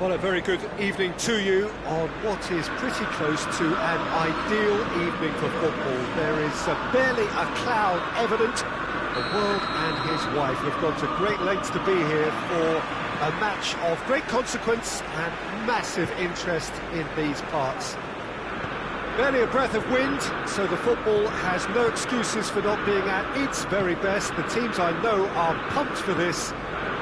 Well, a very good evening to you on what is pretty close to an ideal evening for football. There is barely a cloud evident. The world and his wife have gone to great lengths to be here for a match of great consequence and massive interest in these parts. Barely a breath of wind, so the football has no excuses for not being at its very best. The teams I know are pumped for this.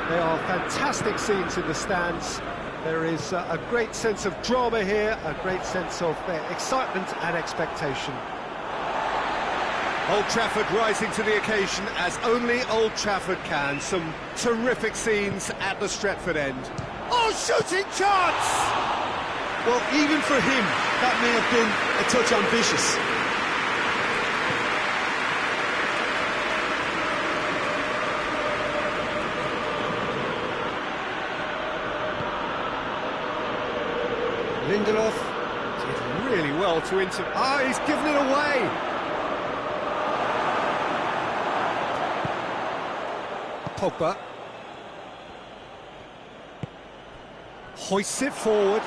There are fantastic scenes in the stands. There is a great sense of drama here, a great sense of excitement and expectation. Old Trafford rising to the occasion as only Old Trafford can. Some terrific scenes at the Stretford end. Oh, shooting chance! Well, even for him, that may have been a touch ambitious. Lindelof did really well to he's given it away! Pogba hoists it forward.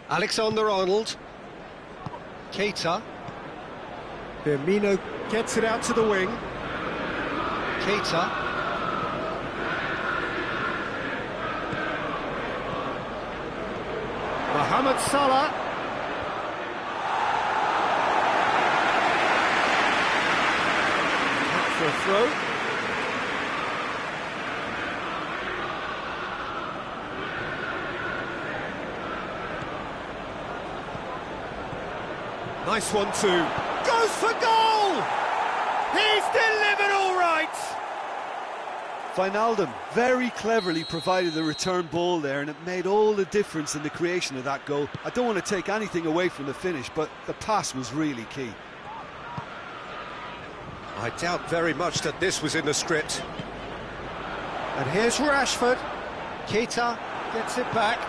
Alexander-Arnold. Keita. Firmino gets it out to the wing. Keita. Mohamed Salah. Out for a throw. Nice one too. Goes for goal! He's delivered all right! Wijnaldum very cleverly provided the return ball there, and it made all the difference in the creation of that goal. I don't want to take anything away from the finish, but the pass was really key. I doubt very much that this was in the script. And here's Rashford. Keita gets it back.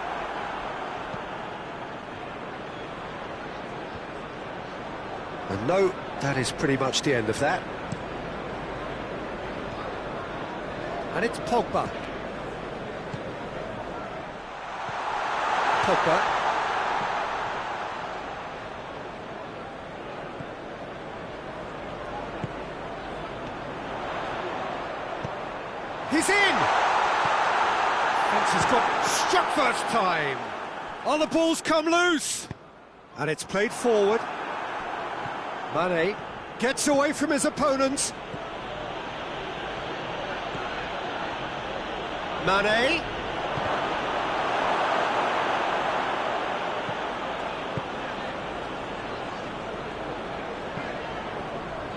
And no, that is pretty much the end of that. And it's Pogba. Pogba. He's in! Fence has got struck first time. Oh, the ball's come loose! And it's played forward. Mane gets away from his opponent. Mane.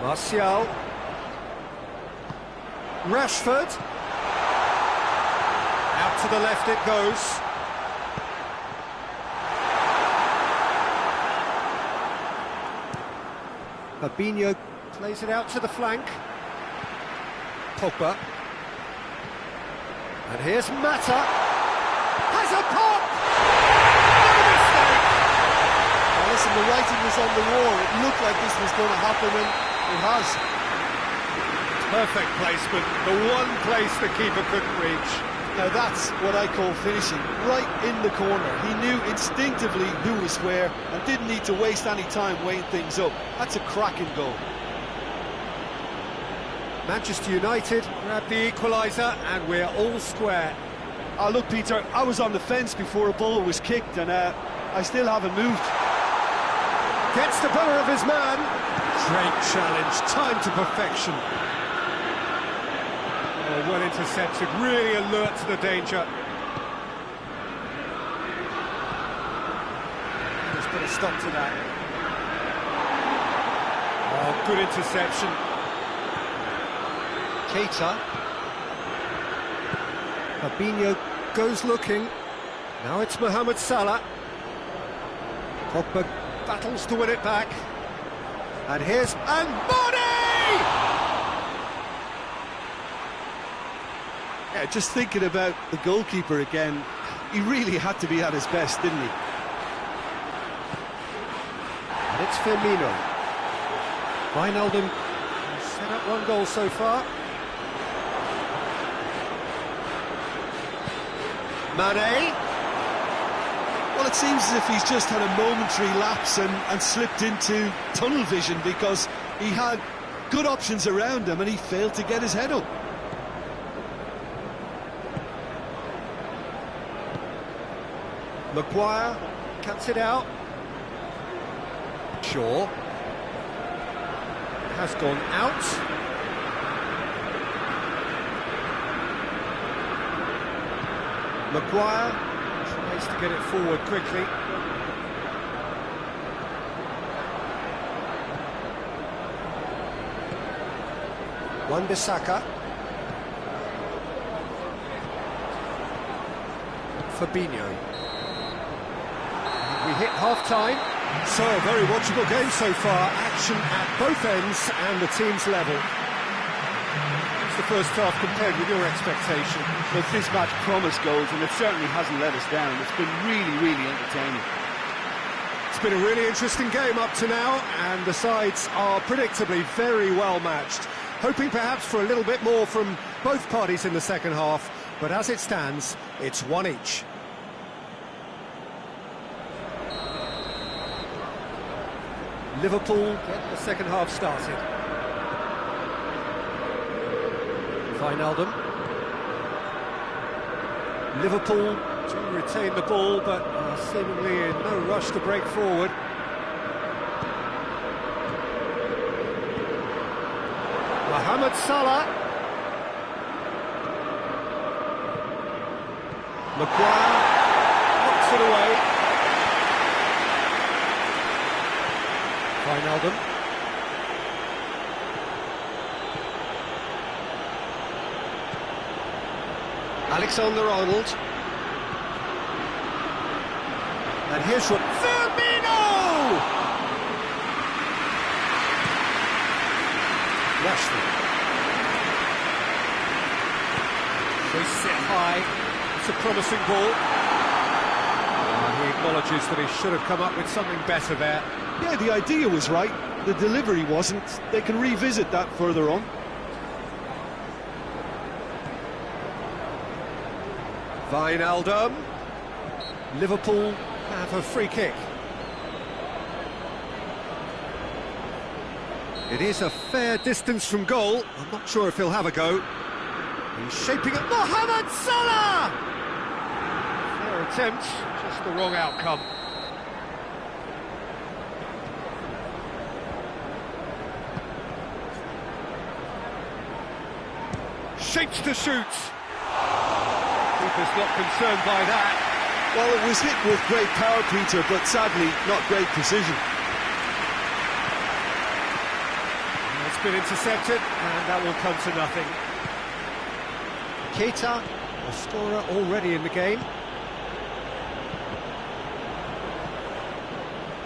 Martial. Rashford. Out to the left it goes. Fabinho plays it out to the flank. Pogba. And here's Mata. Has a pop! No mistake! Now listen, the writing was on the wall. It looked like this was going to happen, and it has. Perfect placement. The one place the keeper couldn't reach. Now that's what I call finishing. Right in the corner. He knew instinctively who was where and didn't need to waste any time weighing things up. That's a cracking goal. Manchester United grab the equaliser and we're all square. Oh, look, Peter, I was on the fence before a ball was kicked, and I still haven't moved. Gets the better of his man. Great challenge, time to perfection. Oh, well intercepted, really alert to the danger. Let's put a stop to that. Oh, good interception. Keita. Fabinho goes looking. Now it's Mohamed Salah. Pogba battles to win it back. And here's Mane! Yeah, just thinking about the goalkeeper again, he really had to be at his best, didn't he? And it's Firmino. Wijnaldum has set up one goal so far. Mane. Well, it seems as if he's just had a momentary lapse and slipped into tunnel vision, because he had good options around him and he failed to get his head up. Maguire cuts it out. Shaw has gone out. Maguire tries to get it forward quickly. Wan-Bissaka. Fabinho. We hit half-time. So, a very watchable game so far. Action at both ends and the team's level. What's the first half compared with your expectation? But this match promised goals, and it certainly hasn't let us down. It's been really, really entertaining. It's been a really interesting game up to now, and the sides are predictably very well matched. Hoping perhaps for a little bit more from both parties in the second half, but as it stands, it's one each. Liverpool get the second half started. Wijnaldum. Liverpool to retain the ball, but seemingly in no rush to break forward. Mohamed Salah. Maguire knocks it away. Wijnaldum. Alexander-Arnold. And here's what Firmino! Rashford. They sit high. It's a promising ball. He acknowledges that he should have come up with something better there. Yeah, the idea was right, the delivery wasn't. They can revisit that further on. Wijnaldum. Liverpool have a free kick. It is a fair distance from goal. I'm not sure if he'll have a go. He's shaping it. Mohamed Salah! Fair attempt, just the wrong outcome. Shapes to shoot. Keeper's not concerned by that. Well, it was hit with great power, Peter, but sadly not great precision. It's been intercepted, and that will come to nothing. Keita, a scorer already in the game.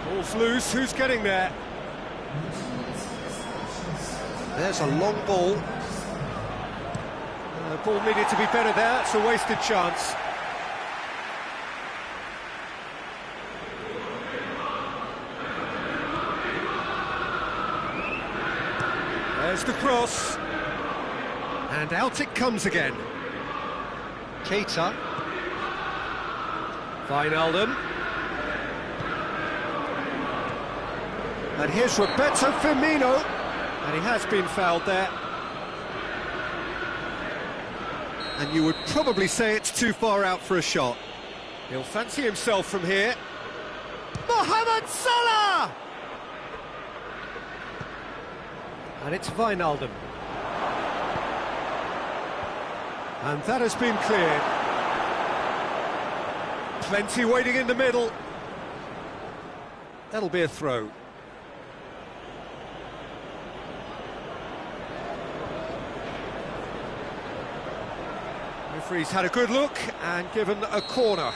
Ball's loose, who's getting there? There's a long ball. The ball needed to be better there, it's a wasted chance. There's the cross. And out it comes again. Keita. Wijnaldum. And here's Roberto Firmino. And he has been fouled there. And you would probably say it's too far out for a shot. He'll fancy himself from here. Mohamed Salah! And it's Wijnaldum. And that has been cleared. Plenty waiting in the middle. That'll be a throw. Referee's had a good look and given a corner.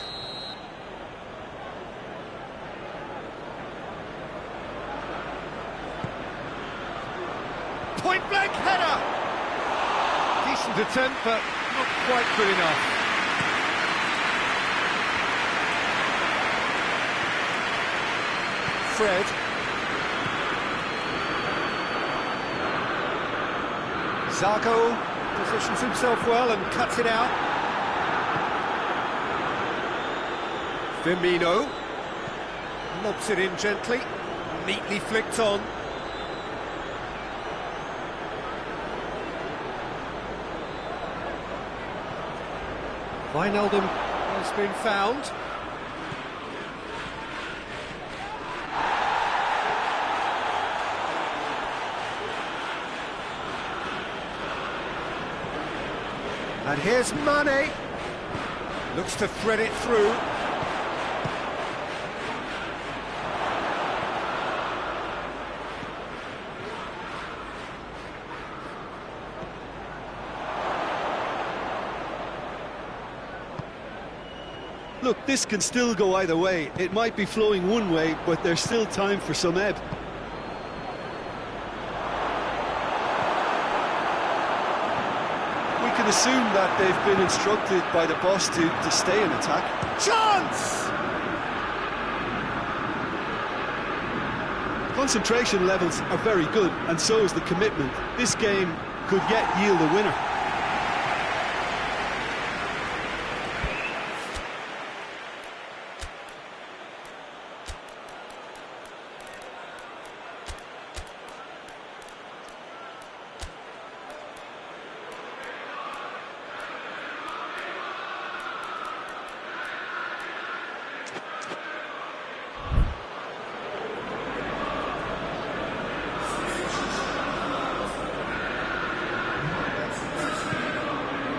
Point-blank header! Decent attempt, but not quite good enough. Fred. Zago positions himself well and cuts it out. Firmino lobs it in gently, neatly flicked on. Wijnaldum has been found. And here's Mane. Looks to thread it through. Look, this can still go either way. It might be flowing one way, but there's still time for some ebb. We can assume that they've been instructed by the boss to stay in attack. Chance! Concentration levels are very good, and so is the commitment. This game could yet yield a winner.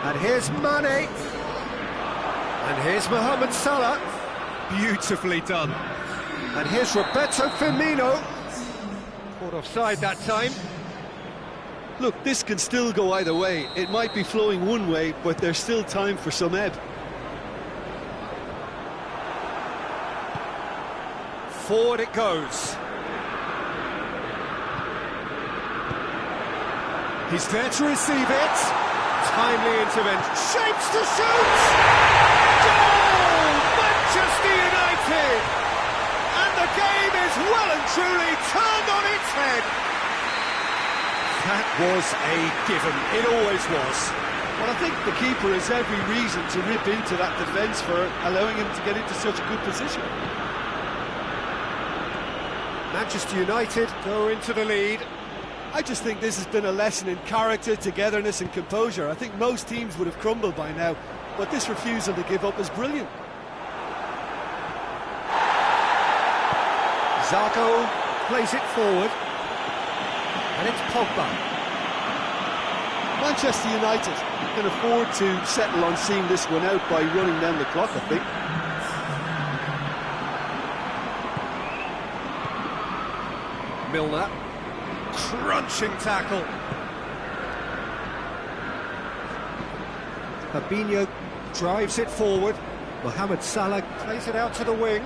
And here's Mane. And here's Mohamed Salah. Beautifully done. And here's Roberto Firmino. Caught offside that time. Look, this can still go either way. It might be flowing one way, but there's still time for some ebb. Forward it goes. He's there to receive it. Timely intervention. Shapes to shoot! Goal! Manchester United! And the game is well and truly turned on its head. That was a given. It always was. Well, I think the keeper has every reason to rip into that defence for allowing him to get into such a good position. Manchester United go into the lead. I just think this has been a lesson in character, togetherness and composure. I think most teams would have crumbled by now, but this refusal to give up is brilliant. Zago plays it forward, and it's Pogba. Manchester United can afford to settle on seeing this one out by running down the clock, I think. Milner. Crunching tackle. Fabinho drives it forward. Mohamed Salah plays it out to the wing.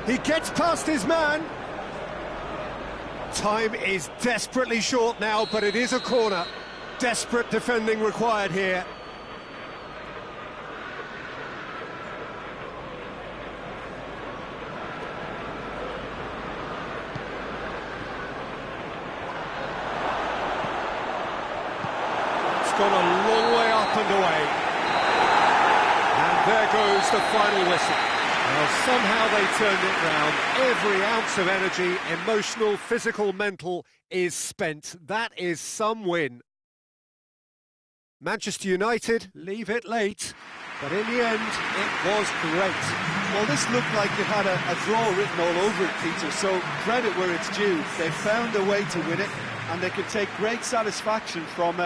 He gets past his man. Time is desperately short now, but it is a corner. Desperate defending required here. Gone a long way up and away. And there goes the final whistle. Well, somehow they turned it round. Every ounce of energy, emotional, physical, mental, is spent. That is some win. Manchester United leave it late, but in the end, it was great. Well, this looked like it had a draw written all over it, Peter, so credit where it's due. They found a way to win it, and they could take great satisfaction from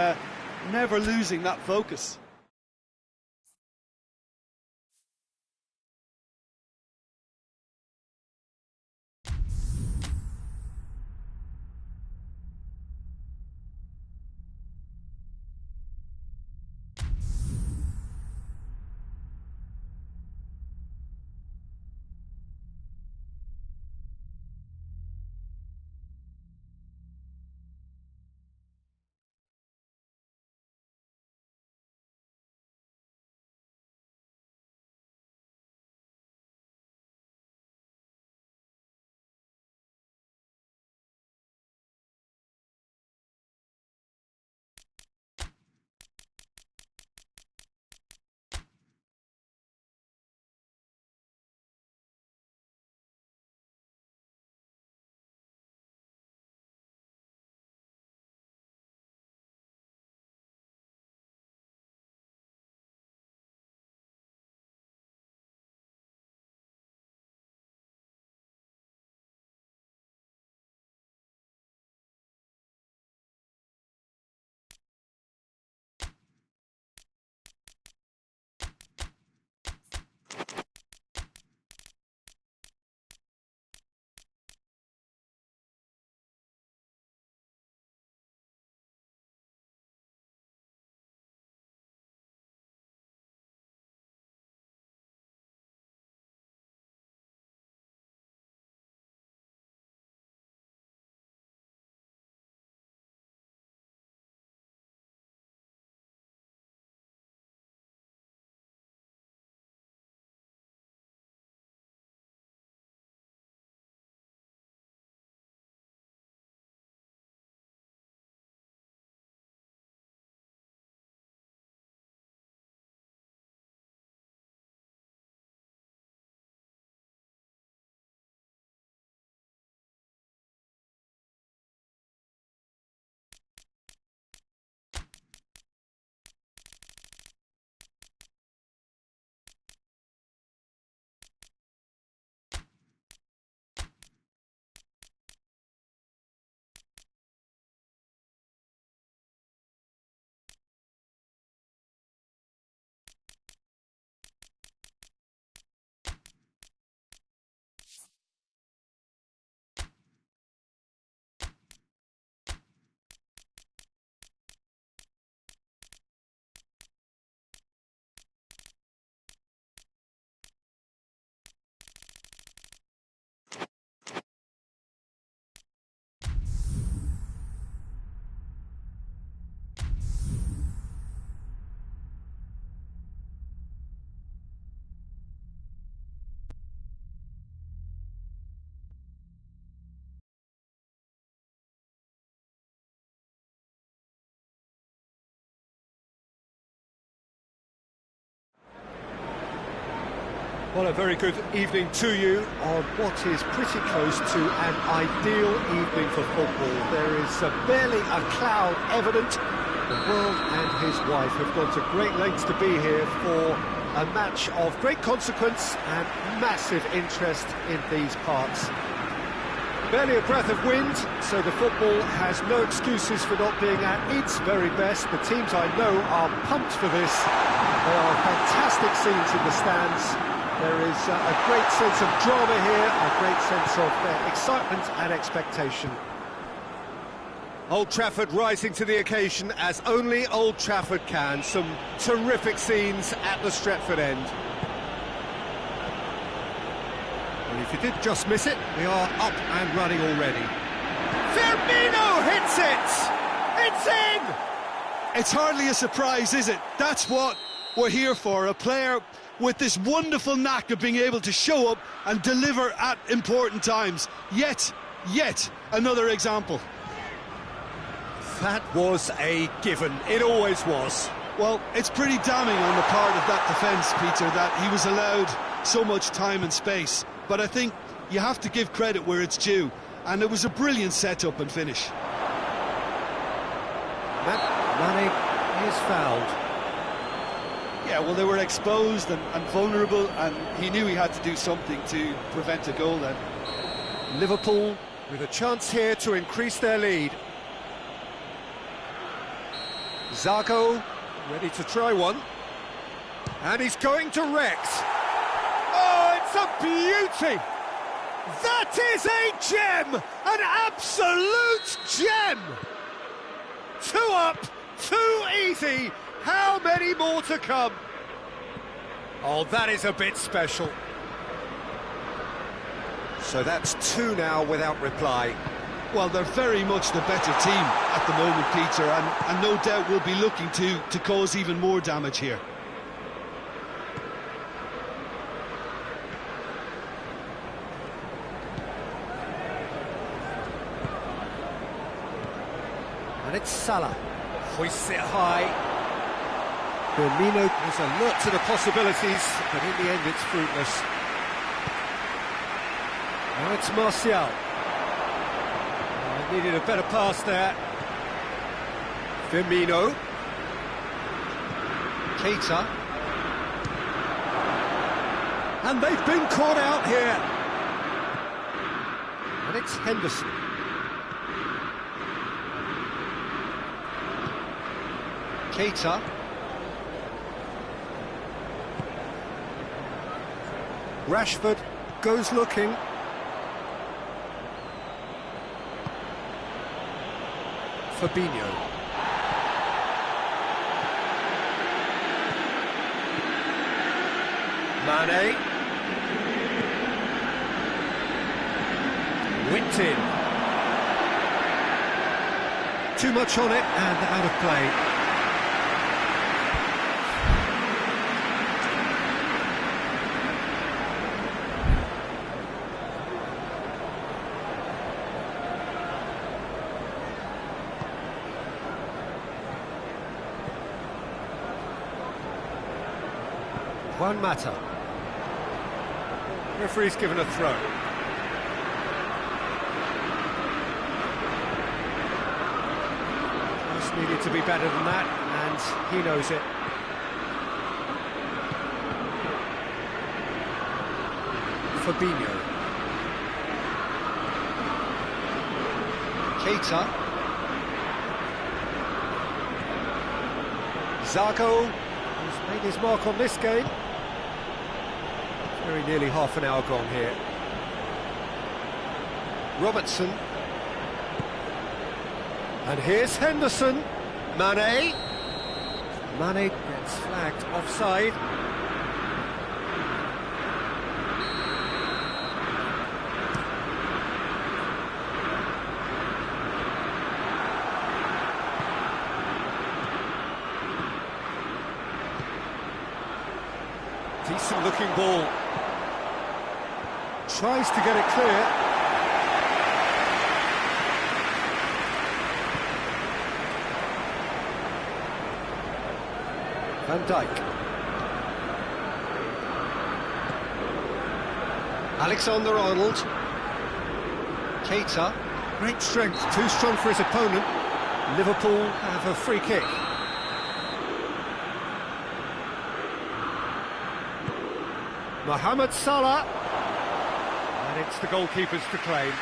never losing that focus. Well, a very good evening to you on what is pretty close to an ideal evening for football. There is barely a cloud evident. The world and his wife have gone to great lengths to be here for a match of great consequence and massive interest in these parts. Barely a breath of wind, so the football has no excuses for not being at its very best. The teams I know are pumped for this. There are fantastic scenes in the stands. There is a great sense of drama here, a great sense of excitement and expectation. Old Trafford rising to the occasion as only Old Trafford can. Some terrific scenes at the Stretford end. And if you did just miss it, we are up and running already. Firmino hits it! It's in! It's hardly a surprise, is it? That's what we're here for, a player with this wonderful knack of being able to show up and deliver at important times. Yet another example. That was a given. It always was. Well, it's pretty damning on the part of that defence, Peter, that he was allowed so much time and space. But I think you have to give credit where it's due, and it was a brilliant setup and finish. Mane is fouled. Yeah, well, they were exposed and vulnerable, and he knew he had to do something to prevent a goal then. Liverpool with a chance here to increase their lead. Zago ready to try one. And he's going to Rex. Oh, it's a beauty! That is a gem! An absolute gem! 2 up, 2 easy. How many more to come? Oh, that is a bit special. So that's 2 now without reply. Well, they're very much the better team at the moment, Peter, and no doubt will be looking to cause even more damage here. And it's Salah. Hoists it high. Firmino was alert to the possibilities, but in the end it's fruitless. Now it's Martial. Needed a better pass there. Firmino. Keita. And they've been caught out here. And it's Henderson. Keita. Rashford goes looking. Fabinho. Mane. Whipped in. Too much on it and out of play. One matter. Referee's given a throw. Just needed to be better than that, and he knows it. Fabinho. Keita. Zago, who's made his mark on this game. Very nearly half an hour gone here. Robertson. And here's Henderson. Mane. Mane gets flagged offside. Decent looking ball. Tries to get it clear. Van Dijk. Alexander-Arnold. Keita. Great strength, too strong for his opponent. Liverpool have a free kick. Mohamed Salah. And it's the goalkeepers to claim.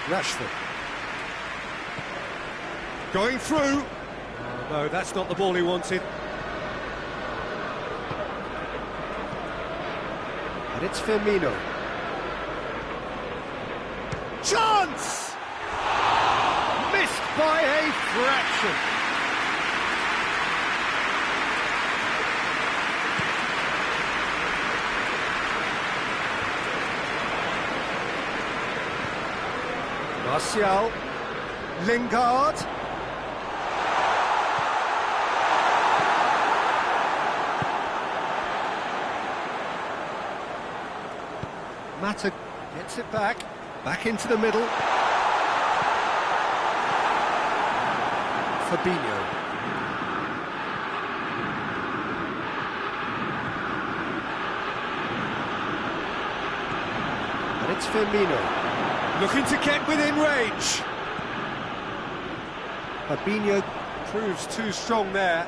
Rashford. Going through. Oh, no, that's not the ball he wanted. And it's Firmino. Chance! Missed by a fraction. Martial. Lingard. Mata gets it back into the middle. Fabinho. And it's Firmino. Looking to get within range. Fabinho proves too strong there.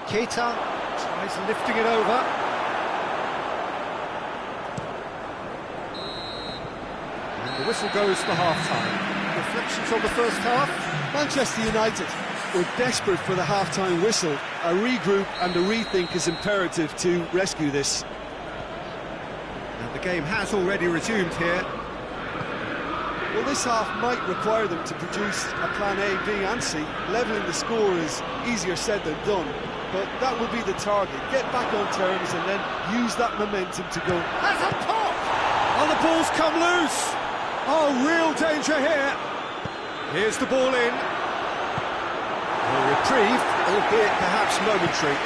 Keita tries lifting it over. And the whistle goes for half-time. Reflections on the first half? Manchester United were desperate for the half-time whistle. A regroup and a rethink is imperative to rescue this. And the game has already resumed here. Well, this half might require them to produce a plan A, B and C. Levelling the score is easier said than done, but that will be the target. Get back on terms and then use that momentum to go. Has a pop! Oh, the ball's come loose! Oh, real danger here. Here's the ball in. A reprieve, albeit perhaps momentary.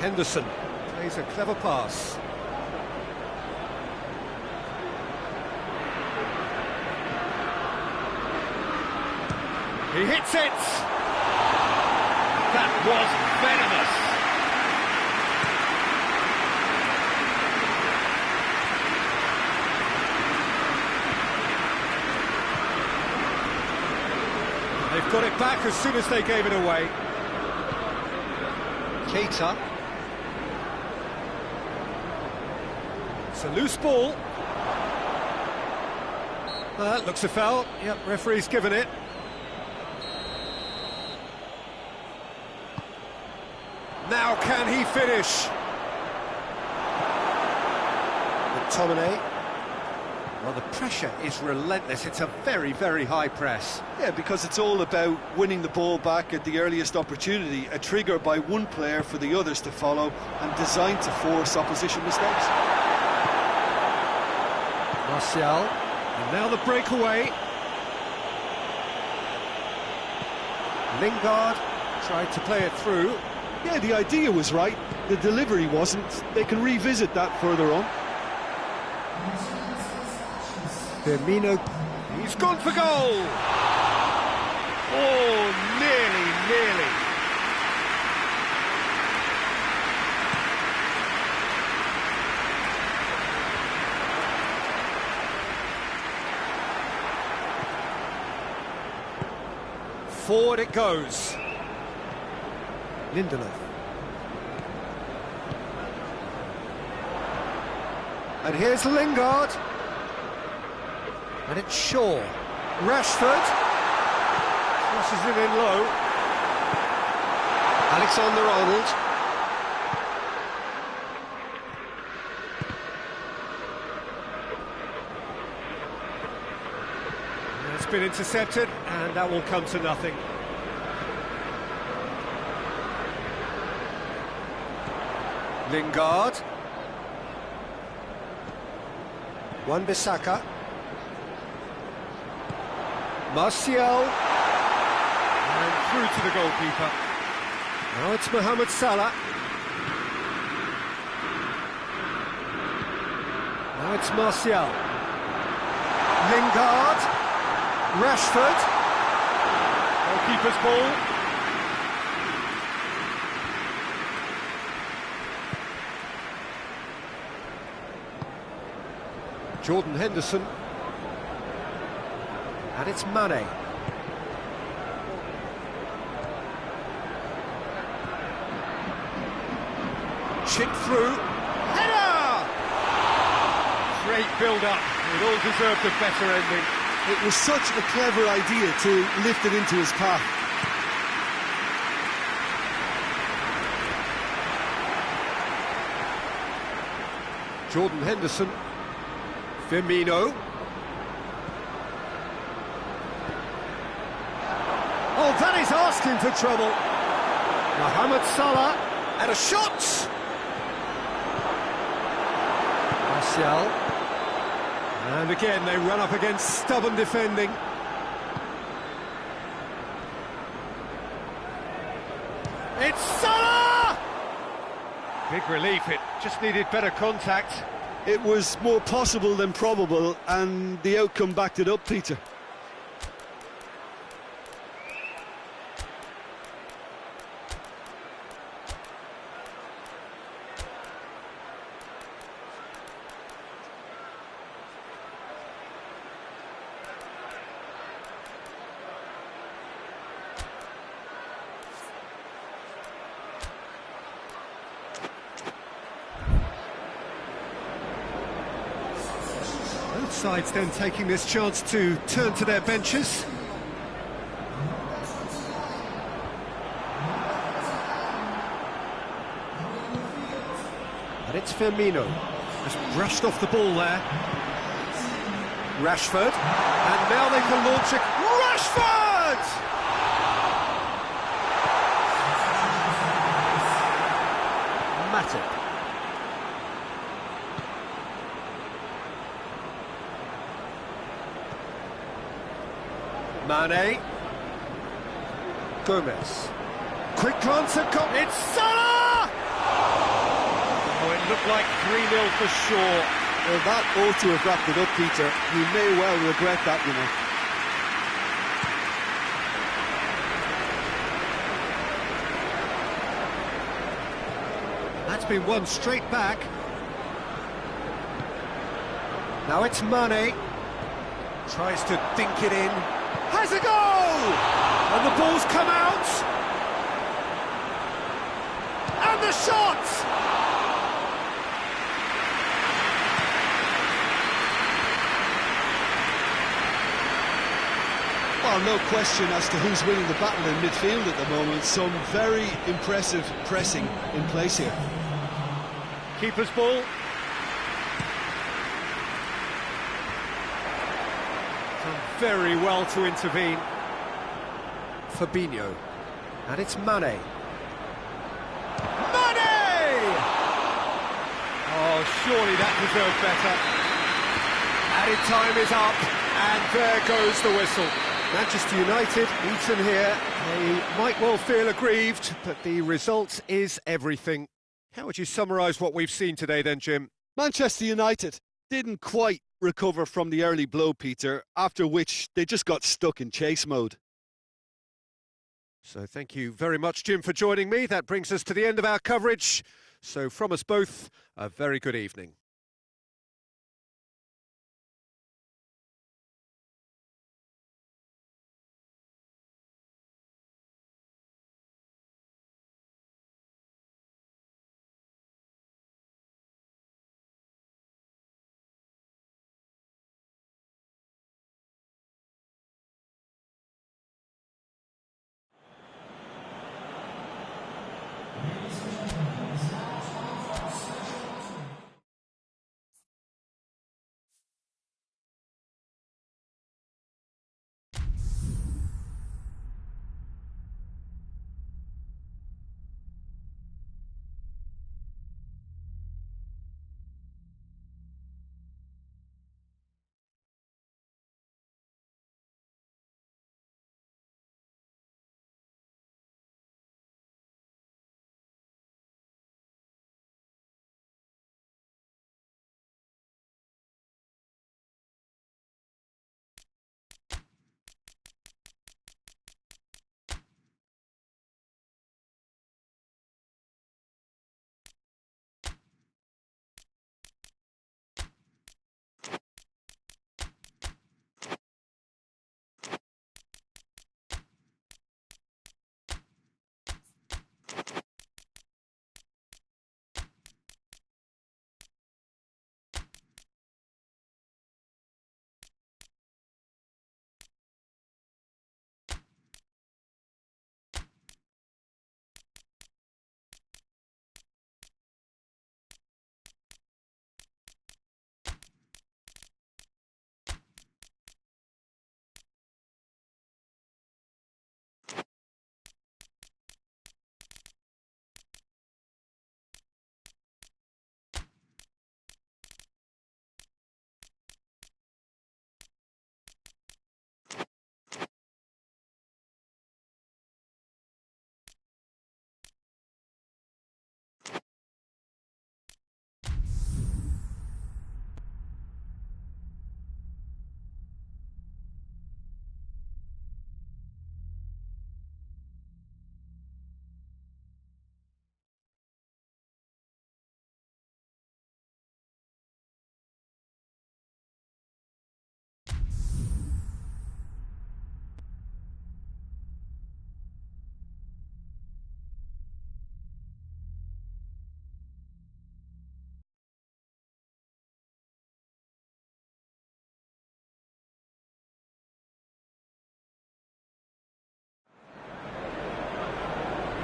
Henderson plays a clever pass. He hits it! That was venomous! They've got it back as soon as they gave it away. Keita. It's a loose ball. That looks a foul. Yep, referee's given it. Now can he finish? McTominay. Well, the pressure is relentless. It's a very, very high press. Yeah, because it's all about winning the ball back at the earliest opportunity, a trigger by one player for the others to follow and designed to force opposition mistakes. Martial, and now the breakaway. Lingard tried to play it through. Yeah, the idea was right, the delivery wasn't. They can revisit that further on. Firmino, he's gone for goal! Oh, nearly. Forward it goes. Lindelof. And here's Lingard. And it's Shaw. Rashford. Crosses it in low. Alexander-Arnold. It's been intercepted, and that will come to nothing. Lingard. Wan-Bissaka. Martial. And through to the goalkeeper. Now it's Mohamed Salah. Now it's Martial. Lingard. Rashford. Goalkeeper's ball. Jordan Henderson. And it's Mane. Chip through. Header! Great build-up. It all deserved a better ending. It was such a clever idea to lift it into his path. Jordan Henderson. Firmino. Oh, that is asking for trouble. Mohamed Salah. And a shot! Martial. And again, they run up against stubborn defending. It's Salah! Big relief, it just needed better contact. It was more possible than probable, and the outcome backed it up, Peter. Both sides then taking this chance to turn to their benches. And it's Firmino. Just brushed off the ball there. Rashford. And now they can launch it. Rashford! Matip. Mane. Gomez. Quick glance at it's Salah! Oh, it looked like 3-0 for sure. Well, that ought to have wrapped it up, Peter. You may well regret that, you know. That's been won straight back. Now it's Mane. Tries to dink it in. Has a goal! And the ball's come out. And the shot! Well, no question as to who's winning the battle in midfield at the moment. Some very impressive pressing in place here. Keeper's ball. Done very well to intervene. Fabinho. And it's Mane. Mane! Oh, surely that deserved better. Added time is up, and there goes the whistle. Manchester United, beaten here. They might well feel aggrieved, but the result is everything. How would you summarise what we've seen today then, Jim? Manchester United didn't quite recover from the early blow, Peter, after which they just got stuck in chase mode. So thank you very much, Jim, for joining me. That brings us to the end of our coverage. So from us both, a very good evening.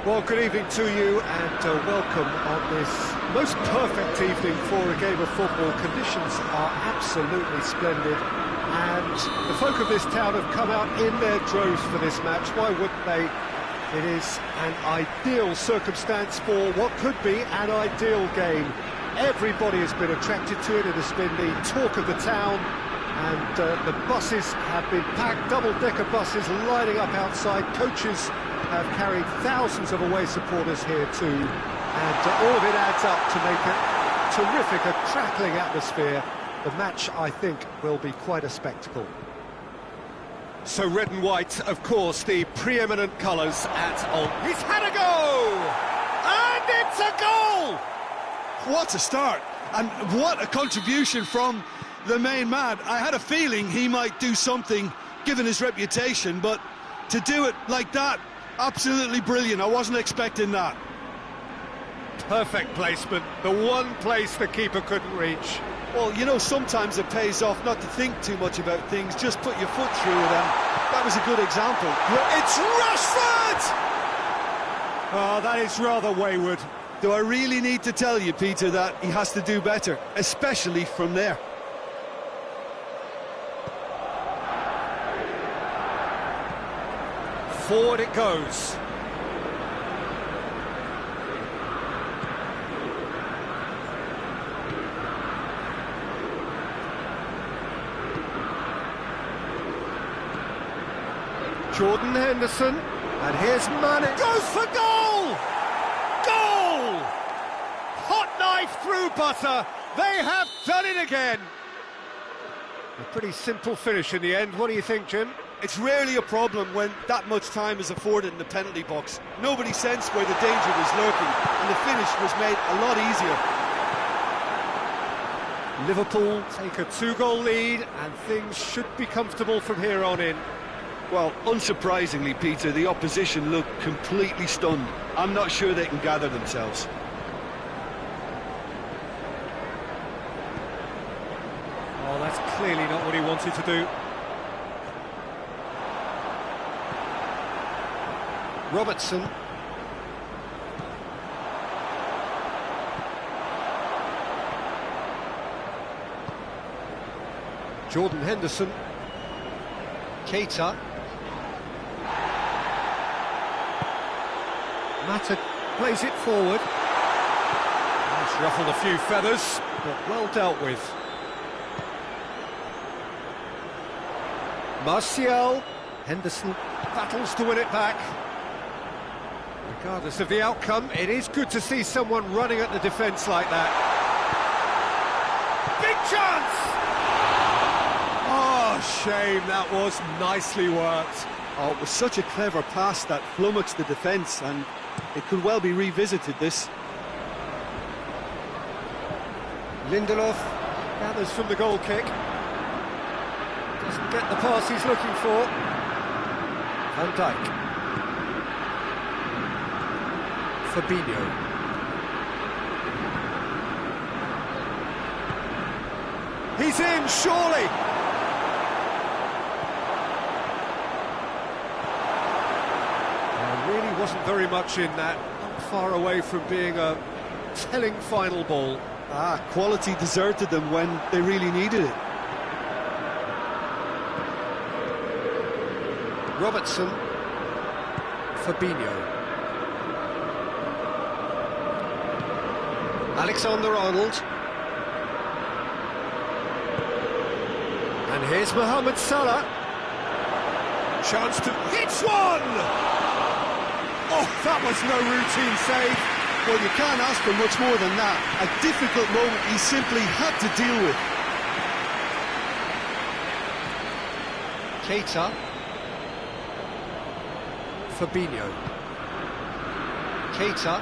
Well, good evening to you and welcome on this most perfect evening for a game of football. Conditions are absolutely splendid and the folk of this town have come out in their droves for this match. Why wouldn't they? It is an ideal circumstance for what could be an ideal game. Everybody has been attracted to it. It has been the talk of the town and the buses have been packed, double-decker buses lining up outside. Coaches have carried thousands of away supporters here too, and all of it adds up to make a terrific, a crackling atmosphere. The match, I think, will be quite a spectacle. So red and white, of course, the preeminent colours at Old. He's had a go! And it's a goal! What a start, and what a contribution from the main man. I had a feeling he might do something, given his reputation, but to do it like that, absolutely brilliant. I wasn't expecting that. Perfect placement, the one place the keeper couldn't reach. Well, you know, sometimes it pays off not to think too much about things, just put your foot through it, and that was a good example. It's Rashford! Oh, that is rather wayward. Do I really need to tell you, Peter, that he has to do better, especially from there? Forward it goes. Jordan Henderson, and here's Mane. Goes for goal! Goal! Hot knife through butter. They have done it again. A pretty simple finish in the end. What do you think, Jim? It's rarely a problem when that much time is afforded in the penalty box. Nobody sensed where the danger was lurking, and the finish was made a lot easier. Liverpool take a 2-goal lead, and things should be comfortable from here on in. Well, unsurprisingly, Peter, the opposition looked completely stunned. I'm not sure they can gather themselves. Oh, that's clearly not what he wanted to do. Robertson. Jordan Henderson. Keita. Mata plays it forward. He's ruffled a few feathers, but well dealt with. Martial. Henderson battles to win it back. Regardless of the outcome, it is good to see someone running at the defence like that. Big chance! Oh, shame, that was nicely worked. Oh, it was such a clever pass that flummoxed the defence, and it could well be revisited, this. Lindelof gathers from the goal kick. Doesn't get the pass he's looking for. Van Dijk. Fabinho. He's in, surely! There really wasn't very much in that, not far away from being a telling final ball. Quality deserted them when they really needed it. Robertson. Fabinho. Alexander-Arnold. And here's Mohamed Salah. Chance to hit one! Oh, that was no routine save. Well, you can't ask for much more than that. A difficult moment he simply had to deal with. Keita. Fabinho. Keita.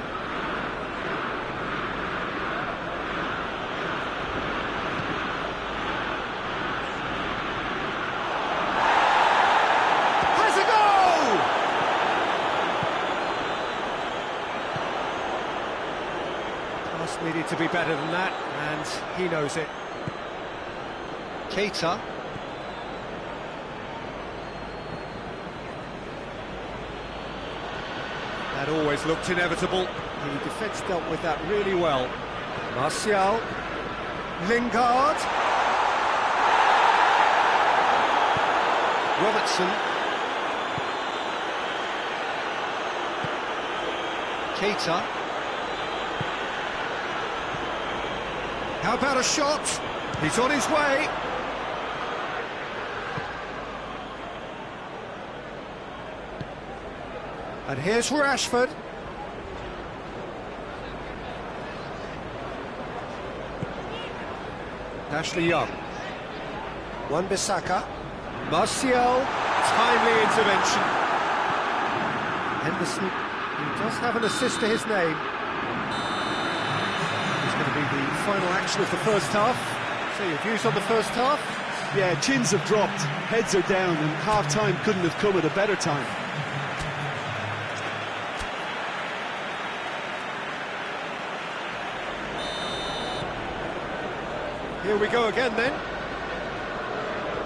Has a goal! Pass needed to be better than that, and he knows it. Keita. That always looked inevitable. The defence dealt with that really well. Martial. Lingard. Robertson. Keita. How about a shot? He's on his way. And here's Rashford. Ashley Young. Wan-Bissaka. Martial. Timely intervention. Henderson, who does have an assist to his name. It's going to be the final action of the first half. So your views on the first half? Yeah, chins have dropped, heads are down, and half-time couldn't have come at a better time. Here we go again then.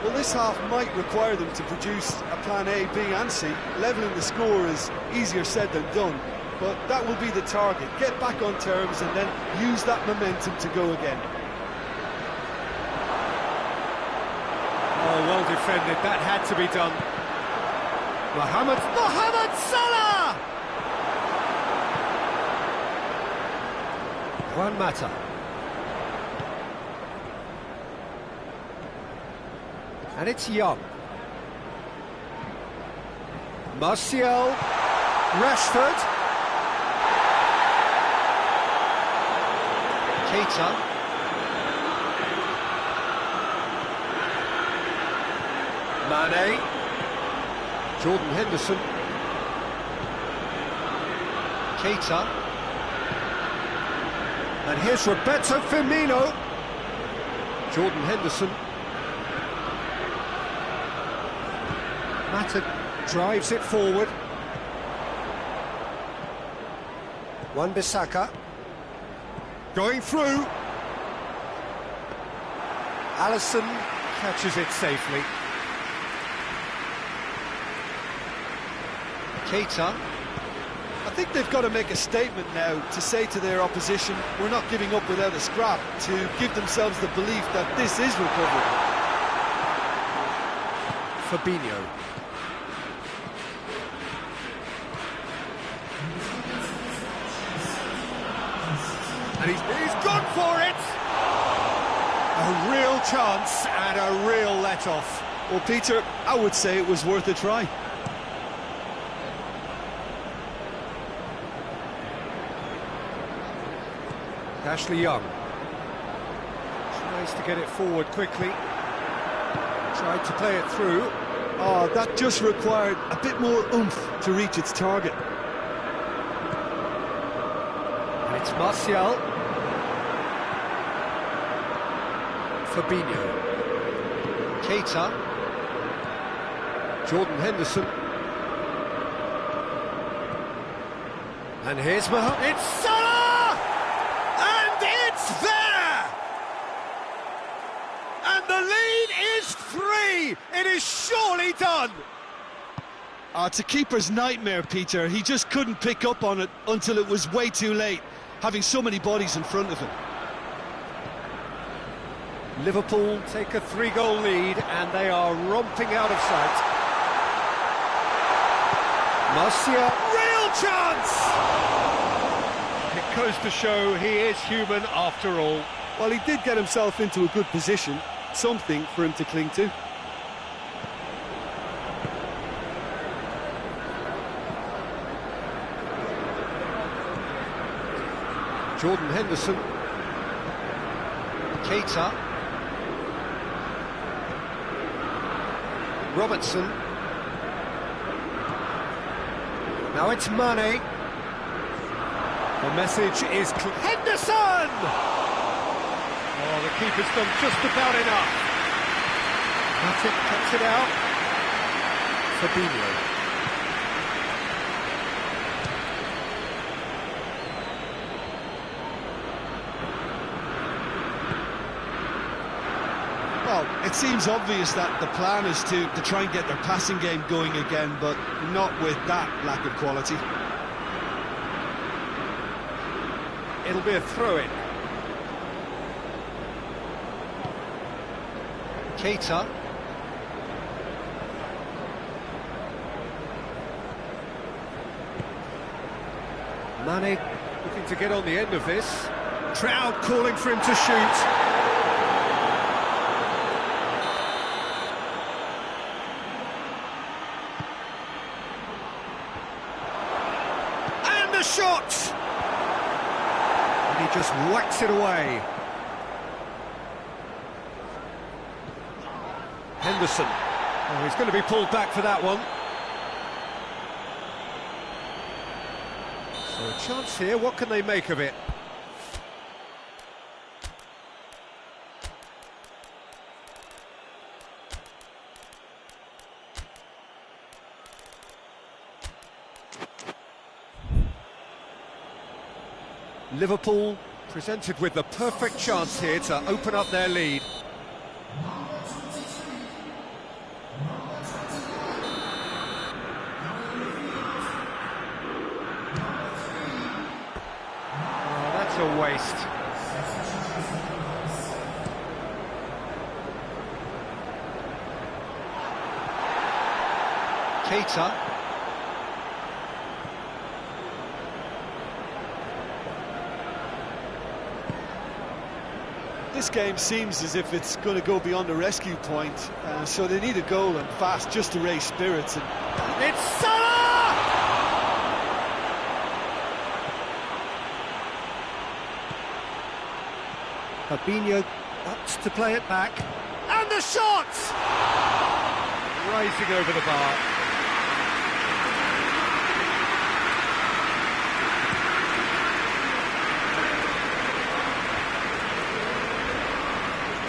Well, this half might require them to produce a plan A, B and C. Levelling the score is easier said than done, but that will be the target. Get back on terms and then use that momentum to go again. Oh, well defended. That had to be done. Mohamed Salah! Juan Mata. And it's Young. Martial. Rashford. Keita. Mane. Jordan Henderson. Keita. And here's Roberto Firmino. Jordan Henderson. Mata drives it forward. Wan-Bissaka. Going through. Alisson catches it safely. Keita. I think they've got to make a statement now to say to their opposition, we're not giving up without a scrap, to give themselves the belief that this is recovery. Fabinho. And he's gone for it! A real chance and a real let-off. Well, Peter, I would say it was worth a try. Ashley Young tries to get it forward quickly. Tried to play it through. Oh, that just required a bit more oomph to reach its target. And it's Martial. Fabinho. Keita. Jordan Henderson. And here's Mohamed. It's Salah! And it's there! And the lead is 3! It is surely done! It's a keeper's nightmare, Peter. He just couldn't pick up on it until it was way too late, having so many bodies in front of him. Liverpool take a 3-goal lead and they are romping out of sight. Martial, real chance! It goes to show he is human after all. Well, he did get himself into a good position, something for him to cling to. Jordan Henderson. Keita. Robertson. Now it's Mane. The message is Henderson! Oh, the keeper's done just about enough. Matic cuts it out. Fabinho. Well, it seems obvious that the plan is to try and get their passing game going again, but not with that lack of quality. it'll be a throw-in. Keita. Mane looking to get on the end of this. Crowd calling for him to shoot. And the shot! And he just whacks it away. Henderson. Oh, he's going to be pulled back for that one. So a chance here, what can they make of it? Liverpool presented with the perfect chance here to open up their lead. Oh, that's a waste. Keita. This game seems as if it's going to go beyond the rescue point, so they need a goal and fast just to raise spirits. And It's Salah! Fabinho opts to play it back. And the shot! Rising over the bar.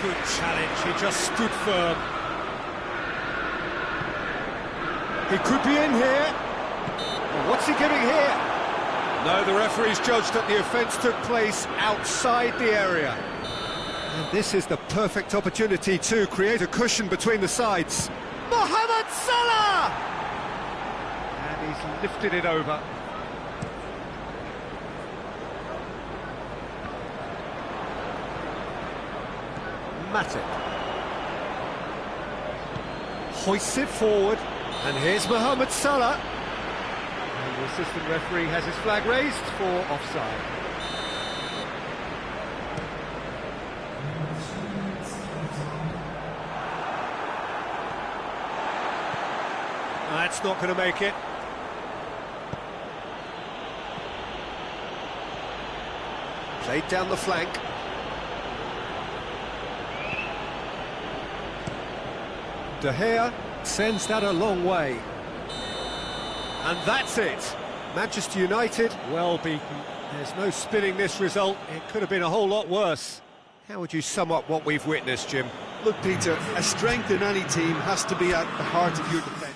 Good challenge, he just stood firm. He could be in here. Well, what's he giving here? No, the referee's judged that the offence took place outside the area. And this is the perfect opportunity to create a cushion between the sides. Mohamed Salah! And he's lifted it over. Matip. Hoists it forward, and here's Mohamed Salah. And the assistant referee has his flag raised for offside. That's not going to make it. Played down the flank. De Gea sends that a long way. And that's it. Manchester United, well beaten. There's no spinning this result. It could have been a whole lot worse. How would you sum up what we've witnessed, Jim? look, Peter, a strength in any team has to be at the heart of your defence.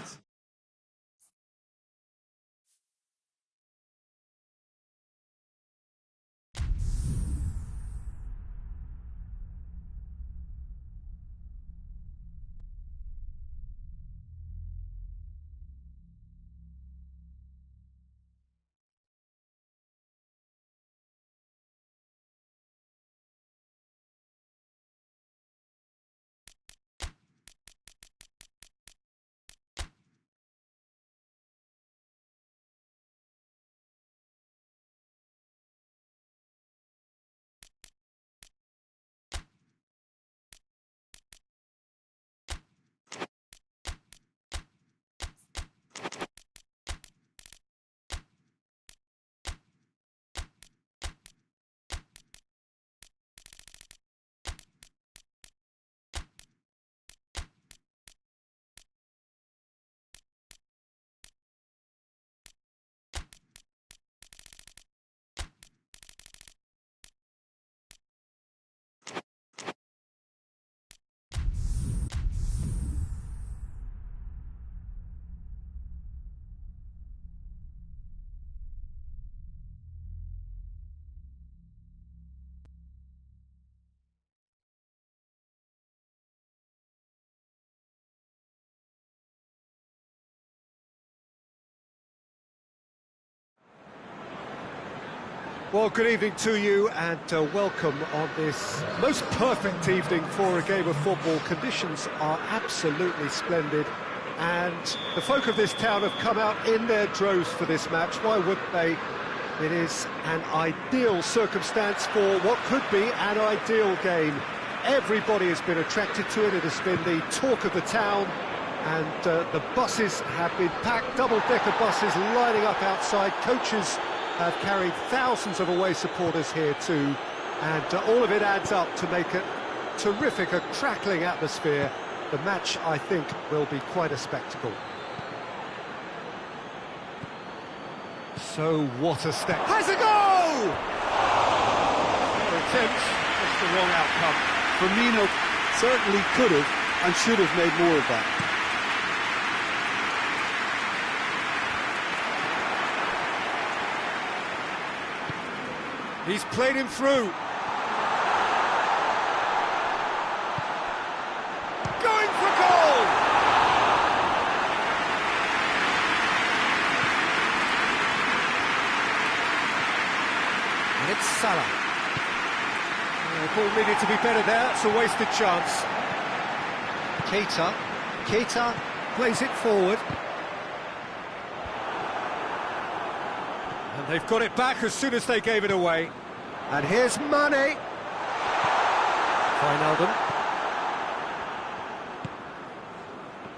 Well, good evening to you and welcome on this most perfect evening for a game of football. Conditions are absolutely splendid and the folk of this town have come out in their droves for this match. Why wouldn't they? It is an ideal circumstance for what could be an ideal game. Everybody has been attracted to it. It has been the talk of the town and the buses have been packed, double-decker buses lining up outside. Coaches have carried thousands of away supporters here too, and all of it adds up to make it terrific, a crackling atmosphere. The match, I think, will be quite a spectacle. So what a step. Has a goal! Attempt, just the wrong outcome. Firmino certainly could have and should have made more of that. He's played him through. Going for goal! And it's Salah. The ball needed to be better there, it's a wasted chance. Keita plays it forward. And they've got it back as soon as they gave it away. And here's Mane. Wijnaldum.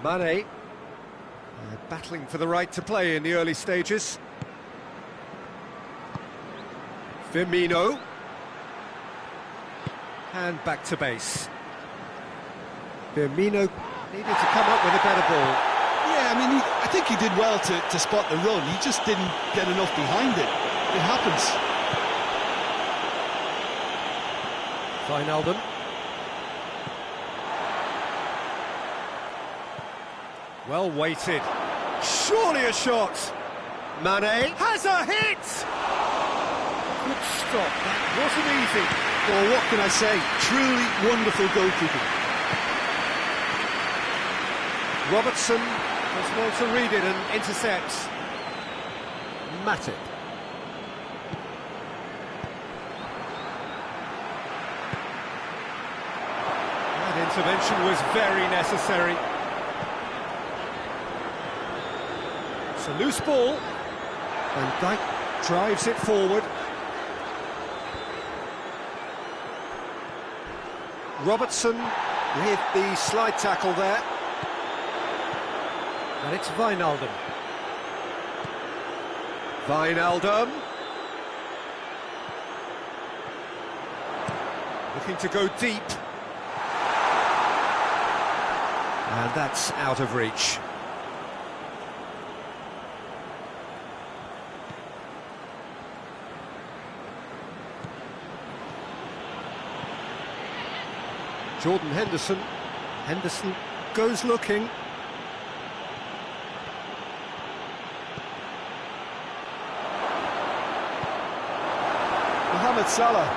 Mane. Battling for the right to play in the early stages. Firmino. And back to base. Firmino needed to come up with a better ball. Yeah, I mean, I think he did well to spot the run. He just didn't get enough behind it. It happens. Wijnaldum. Well weighted. Surely a shot. Mane has a hit! Good stop, that wasn't easy. Well, what can I say? Truly wonderful goalkeeping. Robertson does well to read it and intercept. Matip. That intervention was very necessary. It's a loose ball. Van Dijk drives it forward. Robertson with the slide tackle there. And it's Wijnaldum. Wijnaldum. Looking to go deep. And that's out of reach. Jordan Henderson. Henderson goes looking. Mohamed Salah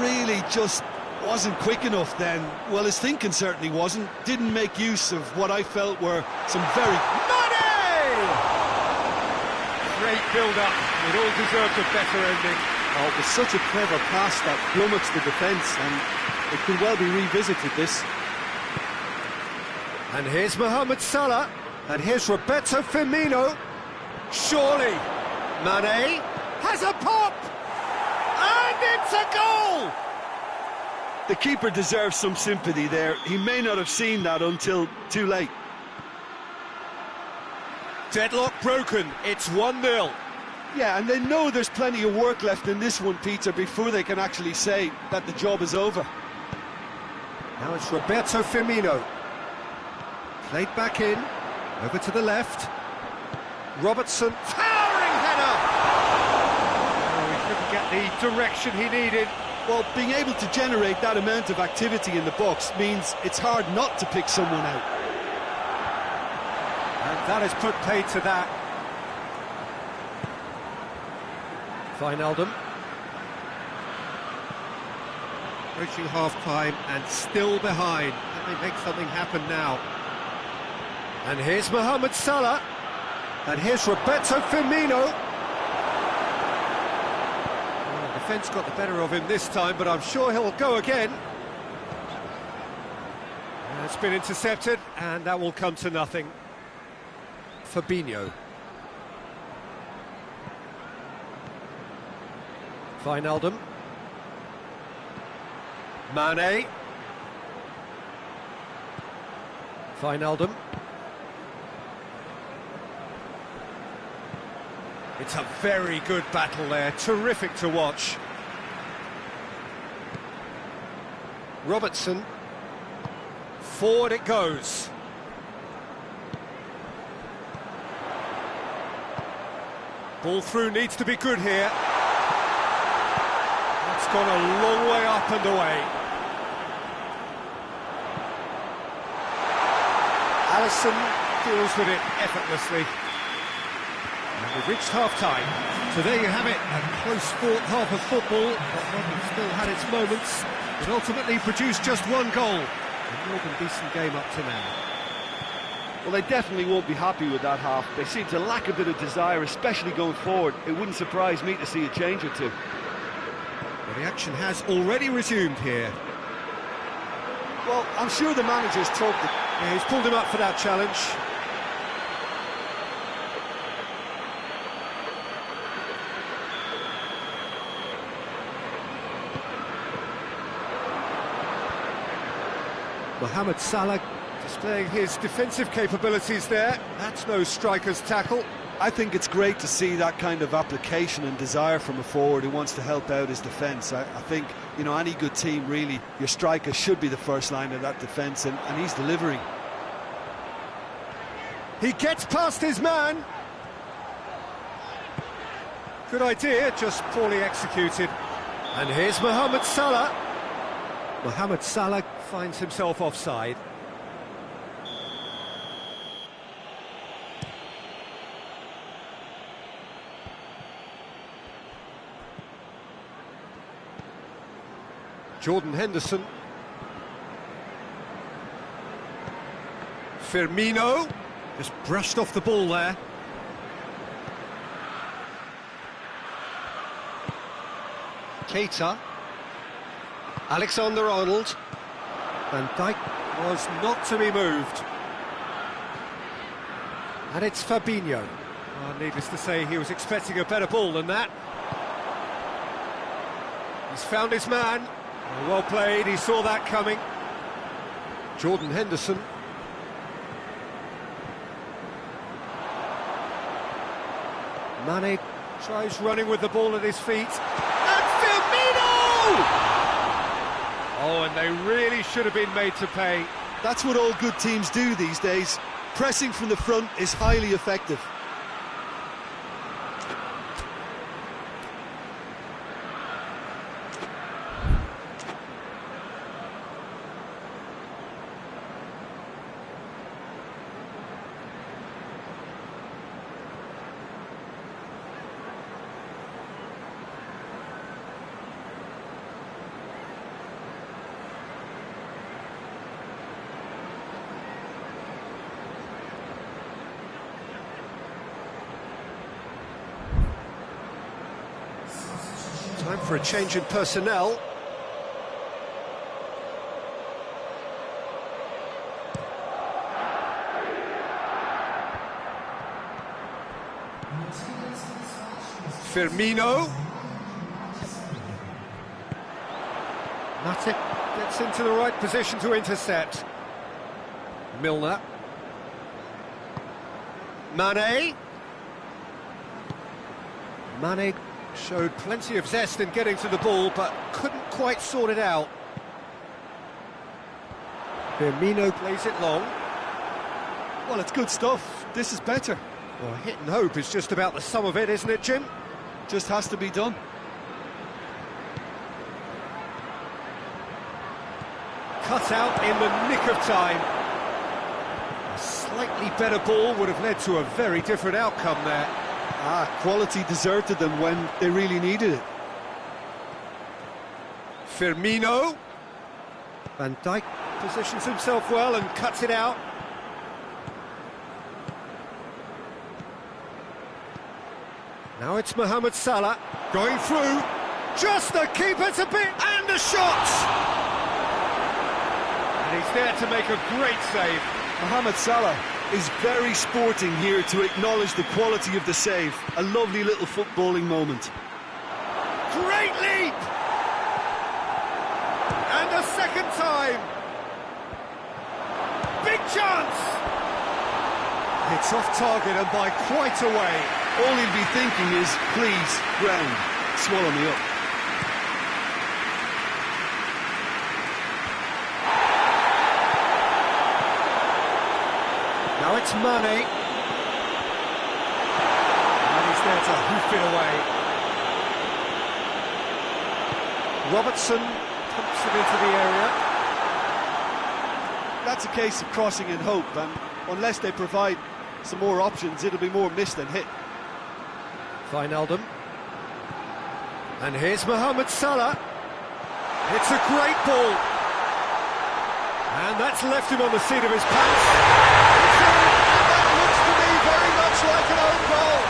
really just wasn't quick enough then. Well, his thinking certainly wasn't. Didn't make use of what I felt were some very... Mane! Great build-up. It all deserved a better ending. Oh, it was such a clever pass that flummoxed the defence, and it could well be revisited, this. And here's Mohamed Salah. And here's Roberto Firmino. Surely. Mane has a pop! And it's a goal! The keeper deserves some sympathy there. He may not have seen that until too late. Deadlock broken. It's 1-0. Yeah, and they know there's plenty of work left in this one, Peter, before they can actually say that the job is over. Now it's Roberto Firmino. Played back in. Over to the left. Robertson. Towering header! Oh, he couldn't get the direction he needed. Well, being able to generate that amount of activity in the box means it's hard not to pick someone out. And that has put paid to that. Wijnaldum. Approaching half-time and still behind. Can they make something happen now? And here's Mohamed Salah. And here's Roberto Firmino. defence got the better of him this time, but I'm sure he'll go again. It's been intercepted, and that will come to nothing. Fabinho. Wijnaldum. Mane. Wijnaldum. It's a very good battle there, terrific to watch. Robertson. Forward it goes. Ball through needs to be good here. It's gone a long way up and away. Alisson deals with it effortlessly. And we've reached half-time. So there you have it, a close fought half of football, but one still had its moments. It ultimately produced just one goal. A more than decent game up to now. Well, they definitely won't be happy with that half. They seem to lack a bit of desire, especially going forward. It wouldn't surprise me to see a change or two. Well, the action has already resumed here. Well, I'm sure the manager's talked. Yeah, he's pulled him up for that challenge. Mohamed Salah displaying his defensive capabilities there. That's no striker's tackle. I think it's great to see that kind of application and desire from a forward who wants to help out his defence. I think, you know, any good team, really, your striker should be the first line of that defence, and he's delivering. He gets past his man. Good idea, just poorly executed. And here's Mohamed Salah. Mohamed Salah finds himself offside. Jordan Henderson. Firmino. Just brushed off the ball there. Keita. Alexander-Arnold. Van Dijk was not to be moved. And it's Fabinho. Oh, needless to say, he was expecting a better ball than that. He's found his man. Oh, well played, he saw that coming. Jordan Henderson. Mane tries running with the ball at his feet. And Firmino! Oh, and they really should have been made to pay. That's what all good teams do these days. Pressing from the front is highly effective. Time for a change in personnel. Firmino. Matip gets into the right position to intercept. Milner. Mane. Mane showed plenty of zest in getting to the ball, but couldn't quite sort it out. Firmino plays it long. Well, it's good stuff. This is better. Well, hit and hope is just about the sum of it, isn't it, Jim? Just has to be done. Cut out in the nick of time. A slightly better ball would have led to a very different outcome there. Quality deserted them when they really needed it. Firmino. Van Dijk positions himself well and cuts it out. Now it's Mohamed Salah going through. Just the keeper to beat, and the shot! And he's there to make a great save. Mohamed Salah is very sporting here to acknowledge the quality of the save. A lovely little footballing moment. Great leap! And a second time. Big chance! It's off target and by quite a way. All he'll be thinking is, please, ground, swallow me up. Now it's Mane. And he's there to hoof it away. Robertson pumps it into the area. That's a case of crossing in hope, and unless they provide some more options, it'll be more miss than hit. Wijnaldum. And here's Mohamed Salah. It's a great ball. And that's left him on the seat of his pants. That looks to me very much like an own goal.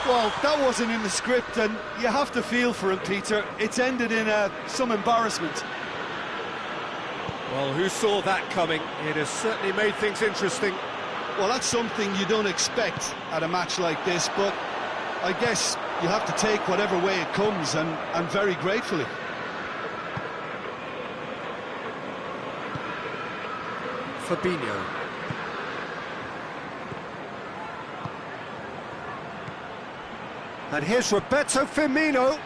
Well, that wasn't in the script, and you have to feel for him, Peter. It's ended in some embarrassment. Well, who saw that coming? It has certainly made things interesting. Well, that's something you don't expect at a match like this, but I guess you have to take whatever way it comes, and very gratefully. Fabinho. And here's Roberto Firmino.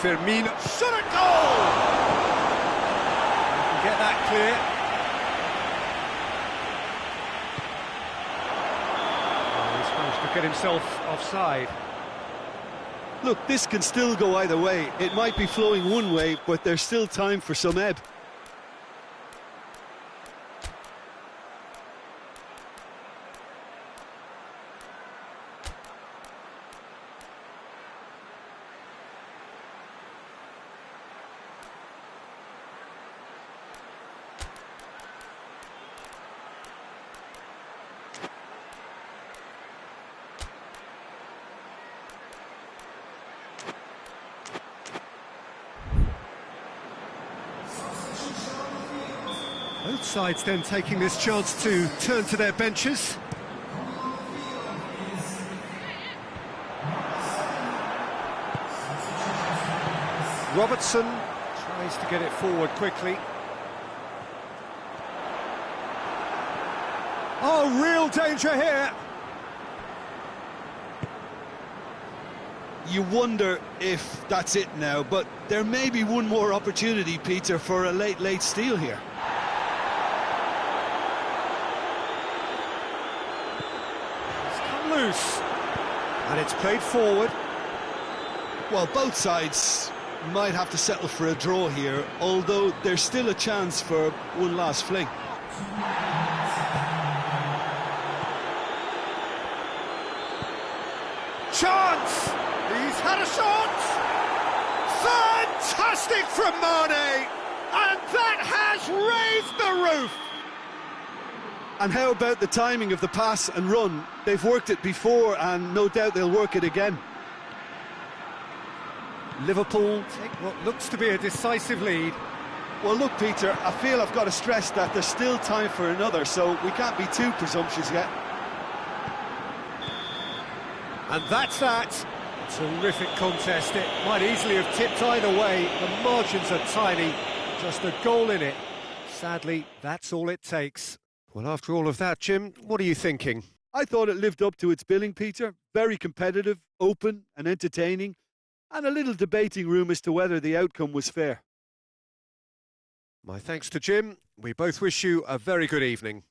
Firmino, shot at goal! Get that clear. Oh, he's managed to get himself offside. Look, this can still go either way. It might be flowing one way, but there's still time for some ebb. Both sides then taking this chance to turn to their benches. Robertson tries to get it forward quickly. Oh, real danger here! You wonder if that's it now, but there may be one more opportunity, Peter, for a late steal here. Loose, and it's played forward. Well, both sides might have to settle for a draw here, although there's still a chance for one last fling. Chance! He's had a shot! Fantastic from Mane! And that has raised the roof! And how about the timing of the pass and run? They've worked it before, and no doubt they'll work it again. Liverpool take what looks to be a decisive lead. Well, look, Peter, I feel I've got to stress that there's still time for another, so we can't be too presumptuous yet. And that's that. Terrific contest. It might easily have tipped either way. The margins are tiny. Just a goal in it. Sadly, that's all it takes. Well, after all of that, Jim, what are you thinking? I thought it lived up to its billing, Peter. Very competitive, open and entertaining, and a little debating room as to whether the outcome was fair. My thanks to Jim. We both wish you a very good evening.